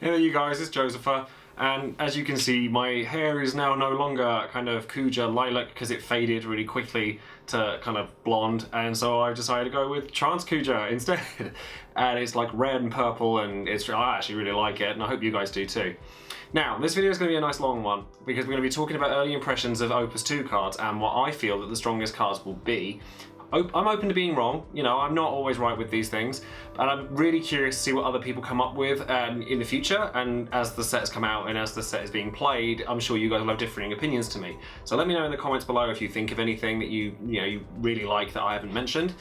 Hey you guys, it's Joesephyr, and as you can see my hair is now no longer kind of Kuja lilac because it faded really quickly to kind of blonde, and so I decided to go with trans Kuja instead. And it's like red and purple, and I actually really like it, and I hope you guys do too. Now, this video is going to be a nice long one because we're going to be talking about early impressions of Opus 2 cards and what I feel that the strongest cards will be. I'm open to being wrong, you know, I'm not always right with these things, and I'm really curious to see what other people come up with in the future, and as the sets come out and as the set is being played, I'm sure you guys will have differing opinions to me. So let me know in the comments below if you think of anything that you really like that I haven't mentioned.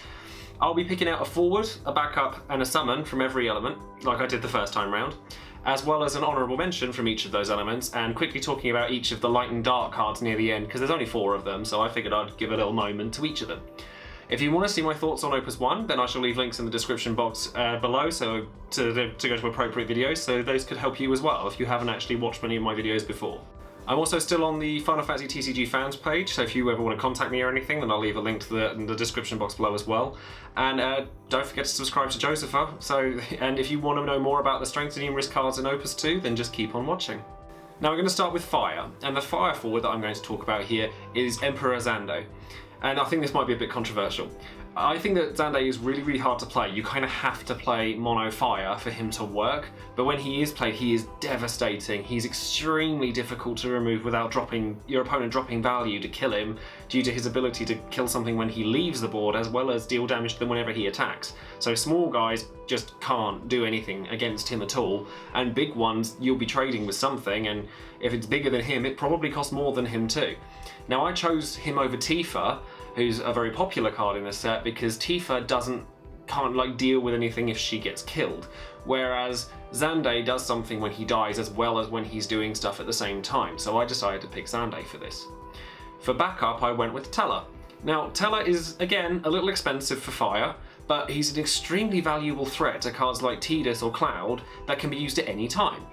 I'll be picking out a forward, a backup, and a summon from every element, like I did the first time round, as well as an honourable mention from each of those elements, and quickly talking about each of the light and dark cards near the end, because there's only 4 of them, so I figured I'd give a little moment to each of them. If you want to see my thoughts on Opus 1, then I shall leave links in the description box below so to go to appropriate videos, so those could help you as well if you haven't actually watched many of my videos before. I'm also still on the Final Fantasy TCG fans page, so if you ever want to contact me or anything, then I'll leave a link to in the description box below as well. And don't forget to subscribe to Joesephyr, and if you want to know more about the strength and numerous cards in Opus 2, then just keep on watching. Now we're going to start with Fire, and the Fire forward that I'm going to talk about here is Emperor Xande. And I think this might be a bit controversial. I think that Xande is really hard to play. You kind of have to play mono fire for him to work, but when he is played, he is devastating. He's extremely difficult to remove without your opponent dropping value to kill him, due to his ability to kill something when he leaves the board, as well as deal damage to them whenever he attacks. So small guys just can't do anything against him at all, and big ones, you'll be trading with something, and if it's bigger than him, it probably costs more than him too. Now I chose him over Tifa, who's a very popular card in this set, because Tifa can't like deal with anything if she gets killed, whereas Xande does something when he dies as well as when he's doing stuff at the same time, so I decided to pick Xande for this. For backup I went with Teller. Now Teller is again a little expensive for Fire, but he's an extremely valuable threat to cards like Tidus or Cloud that can be used at any time,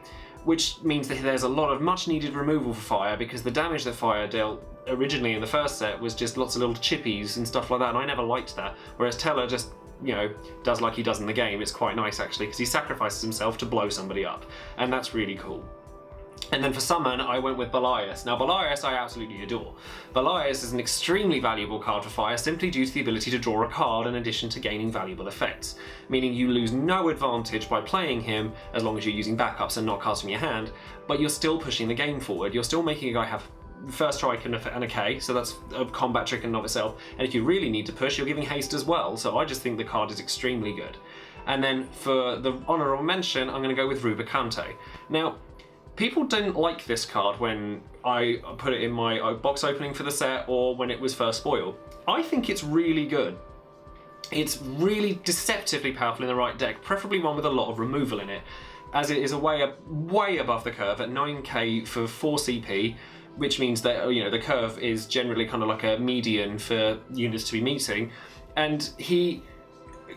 which means that there's a lot of much needed removal for Fire, because the damage that Fire dealt originally in the first set was just lots of little chippies and stuff like that, and I never liked that, whereas Teller just, you know, does like he does in the game. It's quite nice actually, because he sacrifices himself to blow somebody up, and that's really cool. And then for summon, I went with Belias. Now Belias I absolutely adore. Belias is an extremely valuable card for Fire simply due to the ability to draw a card in addition to gaining valuable effects, meaning you lose no advantage by playing him as long as you're using backups and not cards from your hand, but you're still pushing the game forward. You're still making a guy have first strike and a K, so that's a combat trick in and of itself, and if you really need to push, you're giving haste as well, so I just think the card is extremely good. And then for the honourable mention, I'm going to go with Rubicante. Now, people didn't like this card when I put it in my box opening for the set or when it was first spoiled. I think it's really good. It's really deceptively powerful in the right deck, preferably one with a lot of removal in it, as it is way above the curve at 9k for 4 CP, which means that, you know, the curve is generally kind of like a median for units to be meeting, and he,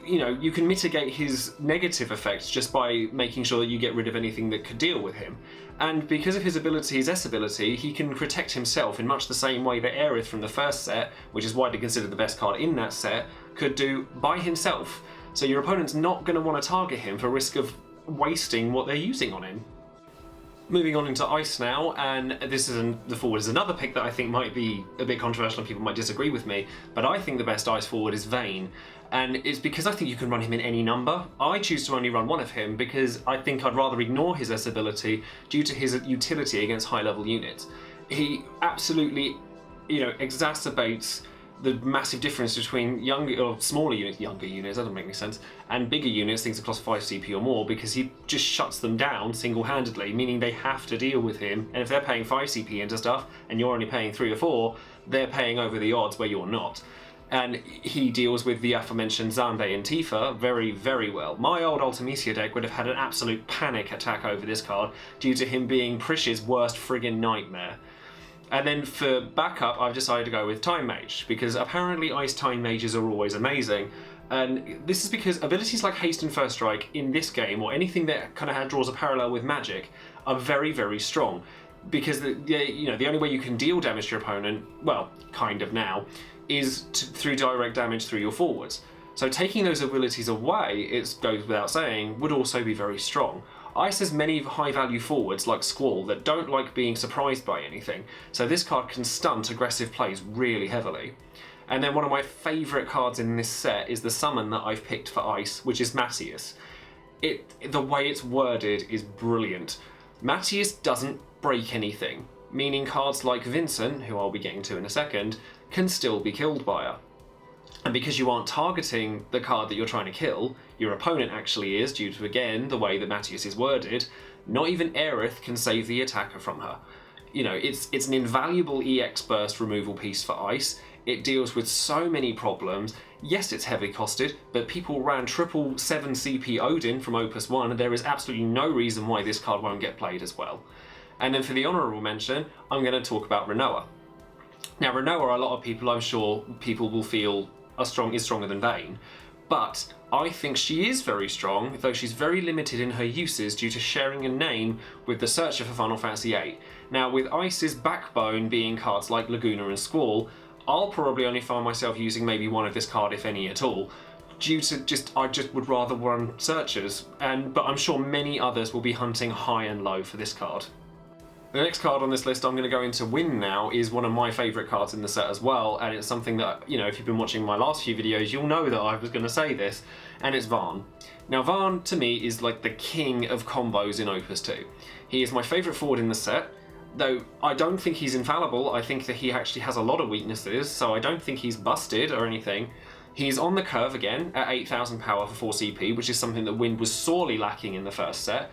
you know, you can mitigate his negative effects just by making sure that you get rid of anything that could deal with him. And because of his ability, his S ability, he can protect himself in much the same way that Aerith from the first set, which is widely considered the best card in that set, could do by himself. So your opponent's not going to want to target him for risk of wasting what they're using on him. Moving on into Ice now, and the forward is another pick that I think might be a bit controversial and people might disagree with me, but I think the best Ice forward is Vayne, and it's because I think you can run him in any number. I choose to only run one of him because I think I'd rather ignore his S ability due to his utility against high level units. He absolutely, you know, exacerbates the massive difference between smaller units, younger units, that doesn't make any sense, and bigger units, things that cost 5 CP or more, because he just shuts them down single-handedly, meaning they have to deal with him, and if they're paying 5 CP into stuff, and you're only paying 3 or 4, they're paying over the odds where you're not. And he deals with the aforementioned Xande and Tifa very well. My old Ultimisia deck would have had an absolute panic attack over this card, due to him being Prish's worst friggin' nightmare. And then for backup, I've decided to go with Time Mage, because apparently Ice Time Mages are always amazing. And this is because abilities like Haste and First Strike in this game, or anything that kind of draws a parallel with magic, are very strong. Because the only way you can deal damage to your opponent, well, kind of now, is through direct damage through your forwards. So taking those abilities away, it goes without saying, would also be very strong. Ice has many high value forwards like Squall that don't like being surprised by anything, so this card can stunt aggressive plays really heavily. And then one of my favourite cards in this set is the summon that I've picked for Ice, which is Mattias. The way it's worded is brilliant. Mattias doesn't break anything, meaning cards like Vincent, who I'll be getting to in a second, can still be killed by her. And because you aren't targeting the card that you're trying to kill, your opponent actually is, due to, again, the way that Mattias is worded, not even Aerith can save the attacker from her. You know, it's an invaluable EX burst removal piece for Ice. It deals with so many problems. Yes, it's heavy costed, but people ran 777 CP Odin from Opus 1, and there is absolutely no reason why this card won't get played as well. And then for the honourable mention, I'm going to talk about Rinoa. Now, Rinoa, a lot of people, I'm sure, people will feel is stronger than Vayne, but I think she is very strong, though she's very limited in her uses due to sharing a name with the Searcher for Final Fantasy VIII. Now, with Ice's backbone being cards like Laguna and Squall, I'll probably only find myself using maybe one of this card, if any at all, due to I just would rather run Searchers, but I'm sure many others will be hunting high and low for this card. The next card on this list I'm going to go into Win now is one of my favourite cards in the set as well, and it's something that, you know, if you've been watching my last few videos, you'll know that I was going to say this, and it's Vaan. Now, Vaan, to me, is like the king of combos in Opus 2. He is my favourite forward in the set, though I don't think he's infallible. I think that he actually has a lot of weaknesses, so I don't think he's busted or anything. He's on the curve again at 8,000 power for 4 CP, which is something that Wind was sorely lacking in the first set.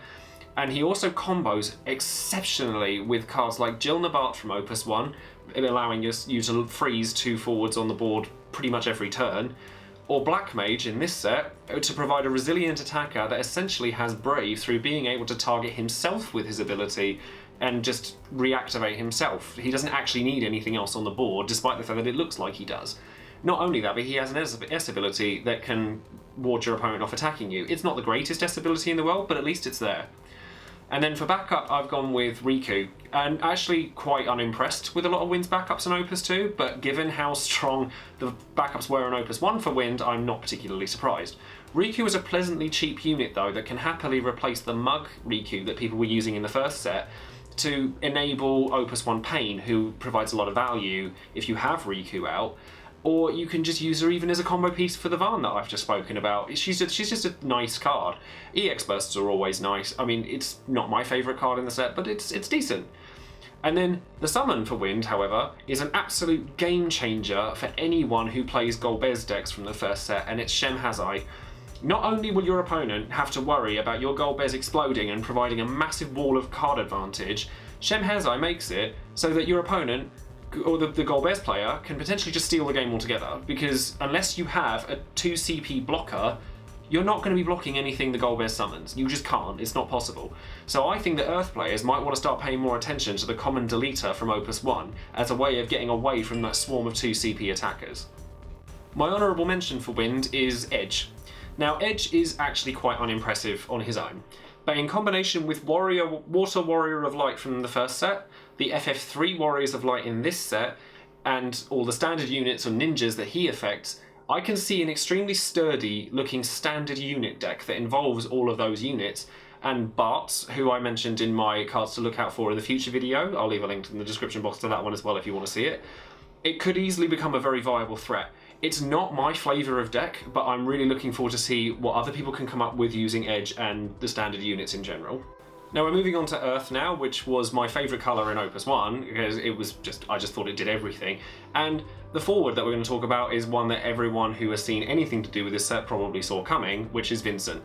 And he also combos exceptionally with cards like Jill Nabart from Opus 1, allowing you to freeze 2 forwards on the board pretty much every turn, or Black Mage in this set to provide a resilient attacker that essentially has Brave through being able to target himself with his ability and just reactivate himself. He doesn't actually need anything else on the board, despite the fact that it looks like he does. Not only that, but he has an S ability that can ward your opponent off attacking you. It's not the greatest S ability in the world, but at least it's there. And then for backup, I've gone with Riku, and actually quite unimpressed with a lot of Wind's backups in Opus 2, but given how strong the backups were in Opus 1 for Wind, I'm not particularly surprised. Riku is a pleasantly cheap unit though that can happily replace the Mug Riku that people were using in the first set to enable Opus 1 Pain, who provides a lot of value if you have Riku out. Or you can just use her even as a combo piece for the Vaan that I've just spoken about. She's just a nice card. EX bursts are always nice. I mean, it's not my favourite card in the set, but it's decent. And then the summon for Wind, however, is an absolute game changer for anyone who plays Golbez decks from the first set, and it's Shem Hazai. Not only will your opponent have to worry about your Golbez exploding and providing a massive wall of card advantage, Shem Hazai makes it so that your opponent, or the Golbez player, can potentially just steal the game altogether, because unless you have a 2 CP blocker, you're not going to be blocking anything the Golbez summons. You just can't, it's not possible. So I think that Earth players might want to start paying more attention to the common deleter from Opus 1 as a way of getting away from that swarm of 2 CP attackers. My honourable mention for Wind is Edge. Now, Edge is actually quite unimpressive on his own, but in combination with Water Warrior of Light from the first set, the FF3 Warriors of Light in this set, and all the standard units or ninjas that he affects, I can see an extremely sturdy looking standard unit deck that involves all of those units, and Bart, who I mentioned in my cards to look out for in the future video, I'll leave a link in the description box to that one as well if you want to see it, it could easily become a very viable threat. It's not my flavour of deck, but I'm really looking forward to see what other people can come up with using Edge and the standard units in general. Now we're moving on to Earth now, which was my favourite colour in Opus 1, because I just thought it did everything. And the forward that we're going to talk about is one that everyone who has seen anything to do with this set probably saw coming, which is Vincent.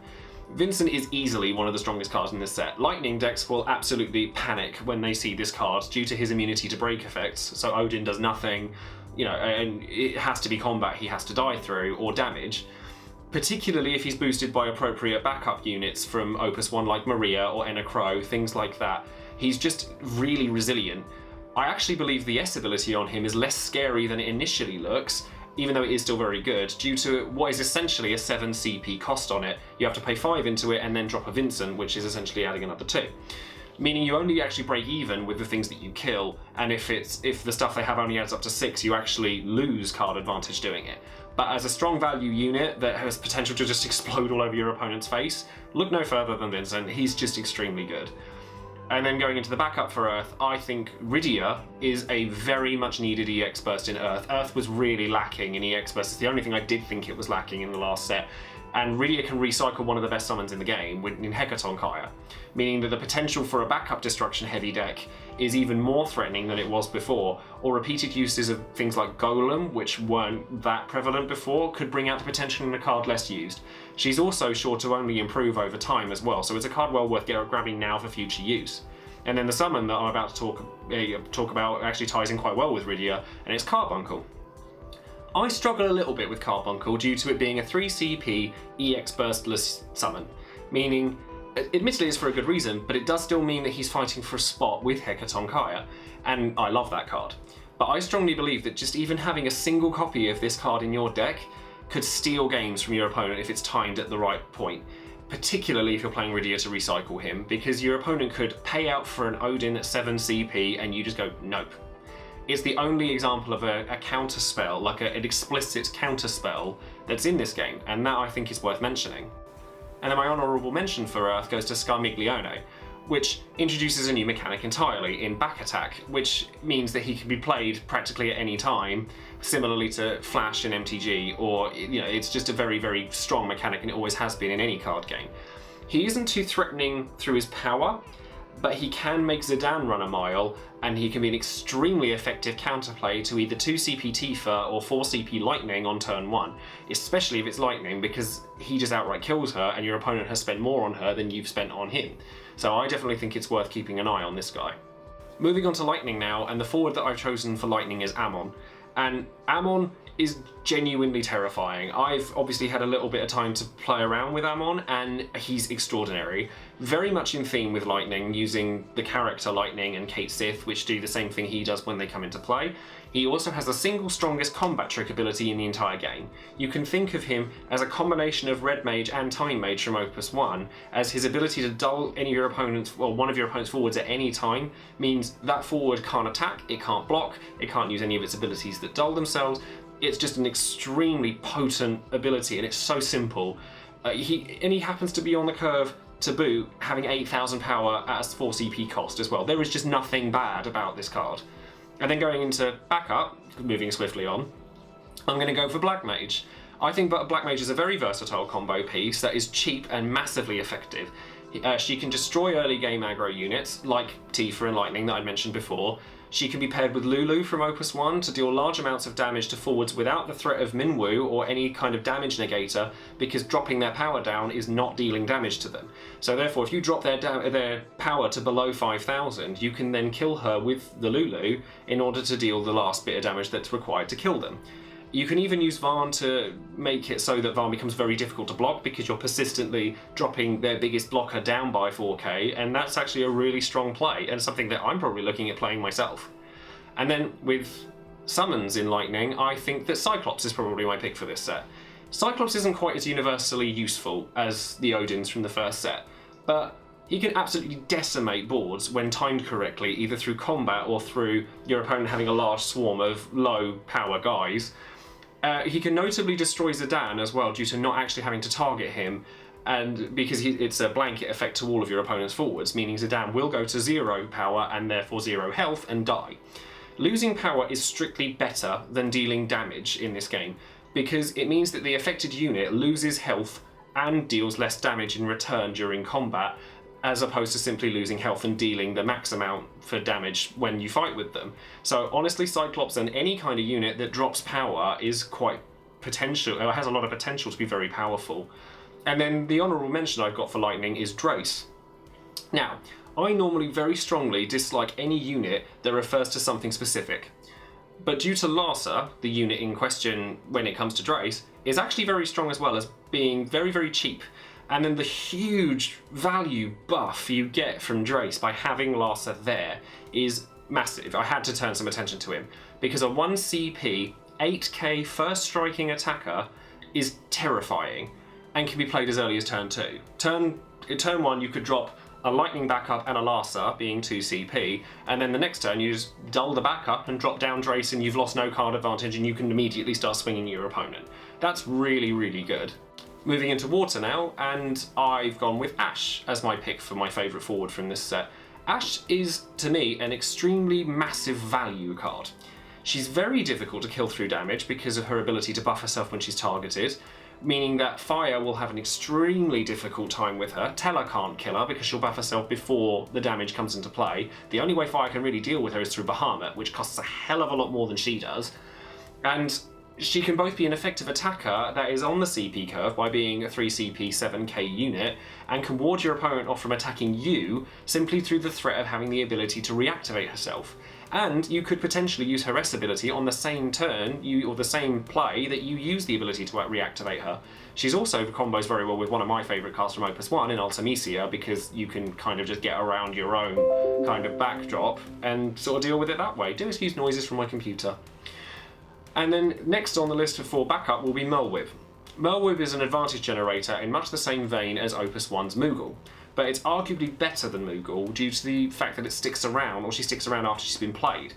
Vincent is easily one of the strongest cards in this set. Lightning decks will absolutely panic when they see this card due to his immunity to break effects, so Odin does nothing, you know, and it has to be combat he has to die through, or damage. Particularly if he's boosted by appropriate backup units from Opus 1 like Maria or Enna Crow, things like that. He's just really resilient. I actually believe the S ability on him is less scary than it initially looks, even though it is still very good, due to what is essentially a 7 CP cost on it. You have to pay 5 into it and then drop a Vincent, which is essentially adding another 2. meaning you only actually break even with the things that you kill, and if the stuff they have only adds up to 6, you actually lose card advantage doing it. But as a strong value unit that has potential to just explode all over your opponent's face, look no further than Vincent. He's just extremely good. And then going into the backup for Earth, I think Rydia is a very much needed EX burst in Earth. Earth was really lacking in EX burst. It's the only thing I did think it was lacking in the last set. And Rydia can recycle one of the best summons in the game in Hecaton Kaya, meaning that the potential for a backup destruction heavy deck is even more threatening than it was before, or repeated uses of things like Golem, which weren't that prevalent before, could bring out the potential in a card less used. She's also sure to only improve over time as well, so it's a card well worth grabbing now for future use. And then the summon that I'm about to talk about actually ties in quite well with Rydia, and it's Carbuncle. I struggle a little bit with Carbuncle due to it being a 3CP EX burstless summon, meaning, admittedly it's for a good reason, but it does still mean that he's fighting for a spot with Hecaton Kaya, and I love that card. But I strongly believe that just even having a single copy of this card in your deck could steal games from your opponent if it's timed at the right point, particularly if you're playing Rydia to recycle him, because your opponent could pay out for an Odin at 7 CP and you just go, nope. It's the only example of a counter spell, like an explicit counter spell that's in this game, and that I think is worth mentioning. And then my honourable mention for Earth goes to Scarmiglione, which introduces a new mechanic entirely in back attack, which means that he can be played practically at any time, similarly to Flash in MTG, or it's just a very, very strong mechanic, and it always has been in any card game. He isn't too threatening through his power, but he can make Zidane run a mile, and he can be an extremely effective counterplay to either 2 CP Tifa or 4 CP Lightning on turn 1, especially if it's Lightning, because he just outright kills her and your opponent has spent more on her than you've spent on him. So I definitely think it's worth keeping an eye on this guy. Moving on to Lightning now, and the forward that I've chosen for Lightning is Ammon. And Ammon is genuinely terrifying. I've obviously had a little bit of time to play around with Ammon, and he's extraordinary. Very much in theme with Lightning, using the character Lightning and Kate Sith, which do the same thing he does when they come into play. He also has the single strongest combat trick ability in the entire game. You can think of him as a combination of Red Mage and Time Mage from Opus 1, as his ability to dull any of your opponents, well, one of your opponent's forwards at any time, means that forward can't attack, it can't block, it can't use any of its abilities that dull themselves. It's just an extremely potent ability, and it's so simple. He happens to be on the curve to boot, having 8,000 power at a 4 CP cost as well. There is just nothing bad about this card. And then going into backup, moving swiftly on, I'm going to go for Black Mage. I think Black Mage is a very versatile combo piece that is cheap and massively effective. She can destroy early game aggro units, like Tifa and Lightning that I mentioned before. She can be paired with Lulu from Opus 1 to deal large amounts of damage to forwards without the threat of Minwu or any kind of damage negator, because dropping their power down is not dealing damage to them. So therefore, if you drop their power to below 5,000, you can then kill her with the Lulu in order to deal the last bit of damage that's required to kill them. You can even use Varn to make it so that Varn becomes very difficult to block, because you're persistently dropping their biggest blocker down by 4k, and that's actually a really strong play, and something that I'm probably looking at playing myself. And then with summons in Lightning, I think that Cyclops is probably my pick for this set. Cyclops isn't quite as universally useful as the Odins from the first set, but he can absolutely decimate boards when timed correctly, either through combat or through your opponent having a large swarm of low power guys. He can notably destroy Zidane as well, due to not actually having to target him, and because it's a blanket effect to all of your opponent's forwards, meaning Zidane will go to 0 power and therefore 0 health and die. Losing power is strictly better than dealing damage in this game, because it means that the affected unit loses health and deals less damage in return during combat, as opposed to simply losing health and dealing the max amount for damage when you fight with them. So honestly, Cyclops and any kind of unit that drops power is quite potential, or has a lot of potential to be very powerful. And then the honourable mention I've got for Lightning is Drace. Now, I normally very strongly dislike any unit that refers to something specific. But due to Larsa, the unit in question when it comes to Drace, is actually very strong as well as being very, very cheap. And then the huge value buff you get from Drace by having Larsa there is massive. I had to turn some attention to him, because a 1 CP, 8k first striking attacker is terrifying and can be played as early as turn 2. Turn 1 you could drop a lightning backup and a Larsa being 2 CP, and then the next turn you just dull the backup and drop down Drace and you've lost no card advantage and you can immediately start swinging your opponent. That's really, really good. Moving into water now, and I've gone with Ash as my pick for my favourite forward from this set. Ash is, to me, an extremely massive value card. She's very difficult to kill through damage because of her ability to buff herself when she's targeted, meaning that Fire will have an extremely difficult time with her. Teller can't kill her because she'll buff herself before the damage comes into play. The only way Fire can really deal with her is through Bahamut, which costs a hell of a lot more than she does. And she can both be an effective attacker that is on the CP curve by being a 3 CP 7k unit, and can ward your opponent off from attacking you simply through the threat of having the ability to reactivate herself. And you could potentially use her S ability on the same turn, or the same play, that you use the ability to reactivate her. She's also combos very well with one of my favourite cards from Opus 1 in Ultimisia, because you can kind of just get around your own kind of backdrop and sort of deal with it that way. Do excuse noises from my computer. And then next on the list for backup will be Melwib. Melwib is an advantage generator in much the same vein as Opus 1's Moogle, but it's arguably better than Moogle due to the fact that it sticks around, or she sticks around after she's been played,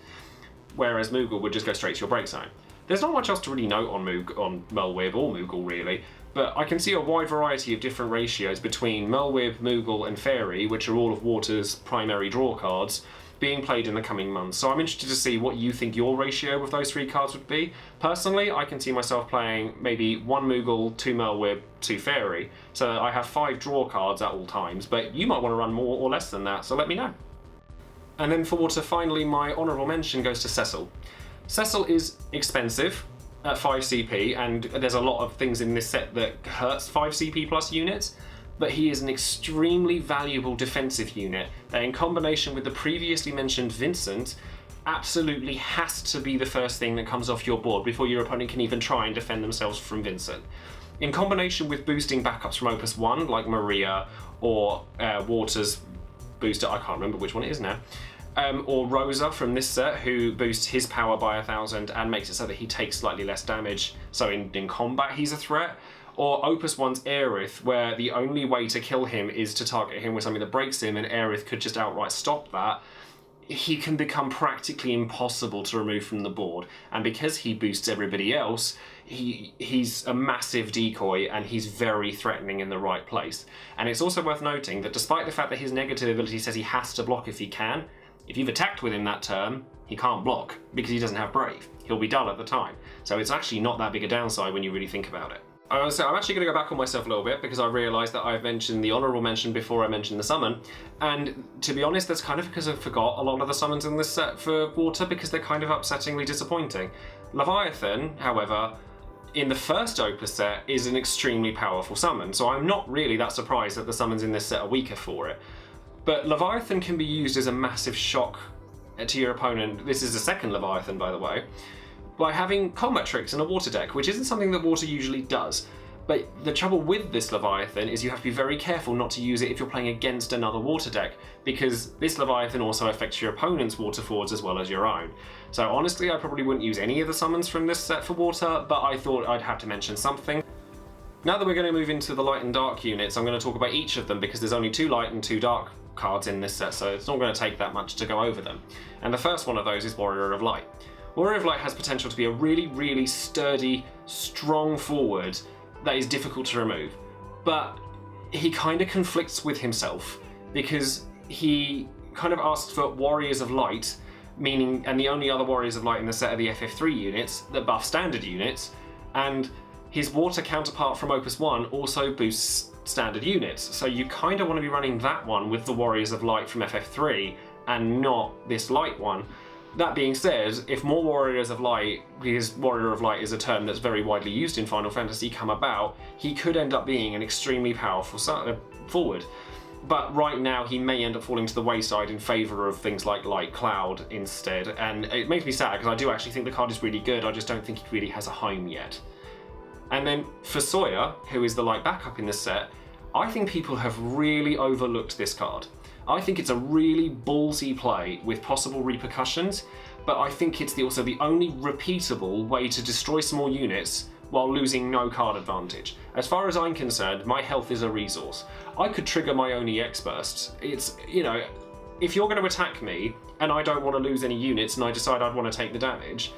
whereas Moogle would just go straight to your break zone. There's not much else to really note on Melwib or Moogle really, but I can see a wide variety of different ratios between Melwib, Moogle and Fairy, which are all of Water's primary draw cards, being played in the coming months. So I'm interested to see what you think your ratio of those 3 cards would be. Personally, I can see myself playing maybe 1 Moogle, 2 Melwib, 2 Fairy. So I have 5 draw cards at all times, but you might want to run more or less than that, so let me know. And then for Water, finally, my honourable mention goes to Cecil. Cecil is expensive at 5 CP, and there's a lot of things in this set that hurts 5 CP plus units, but he is an extremely valuable defensive unit that, in combination with the previously mentioned Vincent, absolutely has to be the first thing that comes off your board before your opponent can even try and defend themselves from Vincent. In combination with boosting backups from Opus 1, like Maria, or Water's booster, I can't remember which one it is now, or Rosa from this set, who boosts his power by 1000 and makes it so that he takes slightly less damage, so in combat he's a threat. Or Opus 1's Aerith, where the only way to kill him is to target him with something that breaks him, and Aerith could just outright stop that. He can become practically impossible to remove from the board, and because he boosts everybody else, he's a massive decoy and he's very threatening in the right place. And it's also worth noting that despite the fact that his negative ability says he has to block if he can, if you've attacked with him that turn, he can't block because he doesn't have Brave. He'll be dull at the time. So it's actually not that big a downside when you really think about it. So I'm actually going to go back on myself a little bit because I realised that I've mentioned the honourable mention before I mentioned the summon, and to be honest that's kind of because I forgot a lot of the summons in this set for Water because they're kind of upsettingly disappointing. Leviathan, however, in the first Opus set is an extremely powerful summon, so I'm not really that surprised that the summons in this set are weaker for it. But Leviathan can be used as a massive shock to your opponent. This is the second Leviathan, by the way, by having combat tricks in a Water deck, which isn't something that Water usually does. But the trouble with this Leviathan is you have to be very careful not to use it if you're playing against another Water deck, because this Leviathan also affects your opponent's Water forwards as well as your own. So honestly, I probably wouldn't use any of the summons from this set for Water, but I thought I'd have to mention something. Now that we're going to move into the Light and Dark units, I'm going to talk about each of them because there's only 2 Light and 2 Dark cards in this set, so it's not going to take that much to go over them. And the first one of those is Warrior of Light. Warrior of Light has potential to be a really, really sturdy, strong forward that is difficult to remove. But he kind of conflicts with himself because he kind of asks for Warriors of Light, meaning, and the only other Warriors of Light in the set are the FF3 units that buff standard units, and his Water counterpart from Opus 1 also boosts standard units. So you kind of want to be running that one with the Warriors of Light from FF3 and not this Light one. That being said, if more Warriors of Light, because Warrior of Light is a term that's very widely used in Final Fantasy, come about, he could end up being an extremely powerful forward. But right now he may end up falling to the wayside in favour of things like Light Cloud instead, and it makes me sad because I do actually think the card is really good, I just don't think it really has a home yet. And then for Sawyer, who is the Light backup in this set, I think people have really overlooked this card. I think it's a really ballsy play with possible repercussions, but I think it's also the only repeatable way to destroy small units while losing no card advantage. As far as I'm concerned, my health is a resource. I could trigger my own EX bursts. It's, you know, if you're going to attack me and I don't want to lose any units and I decide I'd want to take the damage,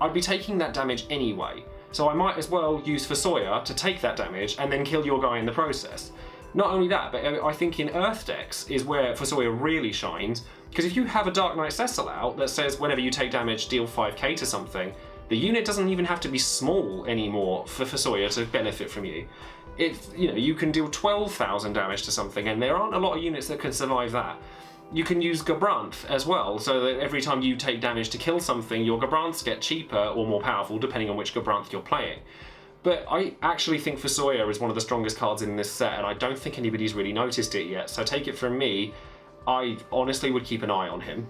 I'd be taking that damage anyway. So I might as well use Fusoya to take that damage and then kill your guy in the process. Not only that, but I think in Earth decks is where Fusoya really shines, because if you have a Dark Knight Cecil out that says whenever you take damage, deal 5k to something, the unit doesn't even have to be small anymore for Fusoya to benefit from you. You know, you can deal 12,000 damage to something, and there aren't a lot of units that can survive that. You can use Gabranth as well, so that every time you take damage to kill something, your Gabranths get cheaper or more powerful, depending on which Gabranth you're playing. But I actually think Fusoya is one of the strongest cards in this set, and I don't think anybody's really noticed it yet, so take it from me, I honestly would keep an eye on him.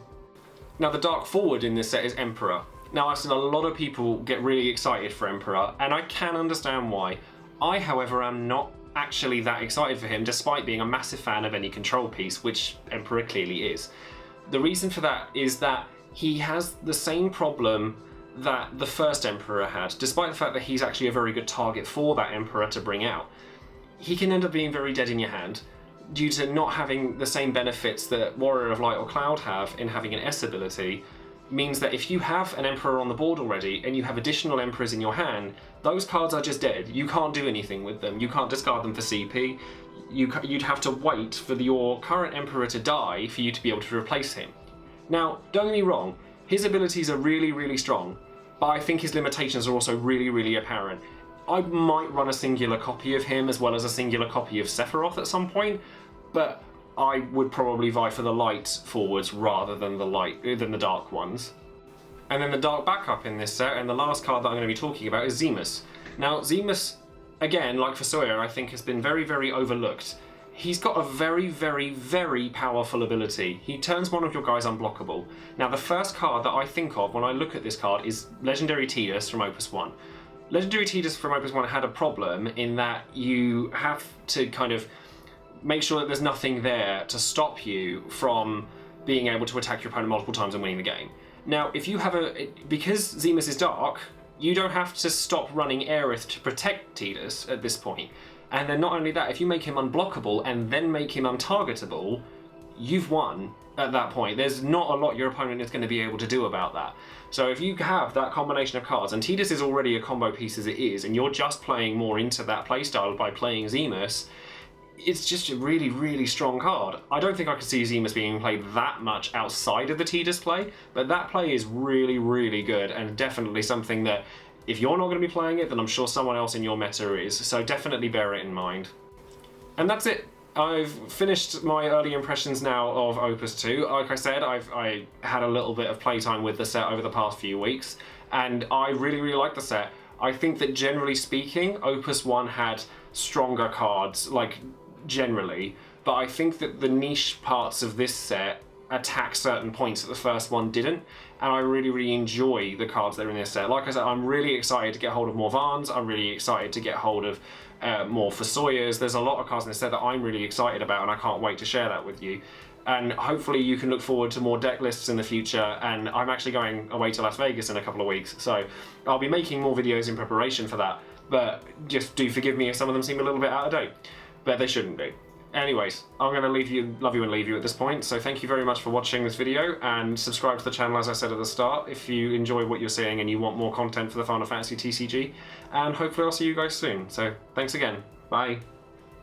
Now, the Dark Forward in this set is Emperor. Now, I've seen a lot of people get really excited for Emperor, and I can understand why. I, however, am not actually that excited for him, despite being a massive fan of any control piece, which Emperor clearly is. The reason for that is that he has the same problem that the first Emperor had, despite the fact that he's actually a very good target for that Emperor to bring out. He can end up being very dead in your hand, due to not having the same benefits that Warrior of Light or Cloud have in having an S ability, means that if you have an Emperor on the board already and you have additional Emperors in your hand, those cards are just dead. You can't do anything with them. You can't discard them for CP. You'd have to wait for your current Emperor to die for you to be able to replace him. Now, don't get me wrong, his abilities are really, really strong, but I think his limitations are also really, really apparent. I might run a singular copy of him as well as a singular copy of Sephiroth at some point, but I would probably vie for the light forwards rather than the dark ones. And then the dark backup in this set, and the last card that I'm going to be talking about, is Zemus. Now, Zemus, again, like Fusoya, I think has been very, very overlooked. He's got a very, very, very powerful ability. He turns one of your guys unblockable. Now, the first card that I think of when I look at this card is Legendary Tidus from Opus 1. Legendary Tidus from Opus 1 had a problem in that you have to kind of make sure that there's nothing there to stop you from being able to attack your opponent multiple times and winning the game. Now, if you have because Zemus is dark, you don't have to stop running Aerith to protect Tidus at this point. And then not only that, if you make him unblockable and then make him untargetable, you've won at that point. There's not a lot your opponent is going to be able to do about that. So if you have that combination of cards, and Tidus is already a combo piece as it is, and you're just playing more into that playstyle by playing Zemus, it's just a really, really strong card. I don't think I could see Zemus being played that much outside of the Tidus play, but that play is really, really good, and definitely something that, if you're not going to be playing it, then I'm sure someone else in your meta is, so definitely bear it in mind. And that's it. I've finished my early impressions now of Opus 2. Like I said, I had a little bit of playtime with the set over the past few weeks, and I really, really like the set. I think that generally speaking, Opus 1 had stronger cards, like generally, but I think that the niche parts of this set attack certain points that the first one didn't, and I really, really enjoy the cards that are in this set. Like I said, I'm really excited to get hold of more Vans, I'm really excited to get hold of more Fusoyas. There's a lot of cards in this set that I'm really excited about, and I can't wait to share that with you. And hopefully you can look forward to more deck lists in the future, and I'm actually going away to Las Vegas in a couple of weeks, so I'll be making more videos in preparation for that, but just do forgive me if some of them seem a little bit out of date, but they shouldn't be. Anyways, I'm going to love you and leave you at this point, so thank you very much for watching this video, and subscribe to the channel as I said at the start if you enjoy what you're seeing and you want more content for the Final Fantasy TCG, and hopefully I'll see you guys soon. So thanks again, bye.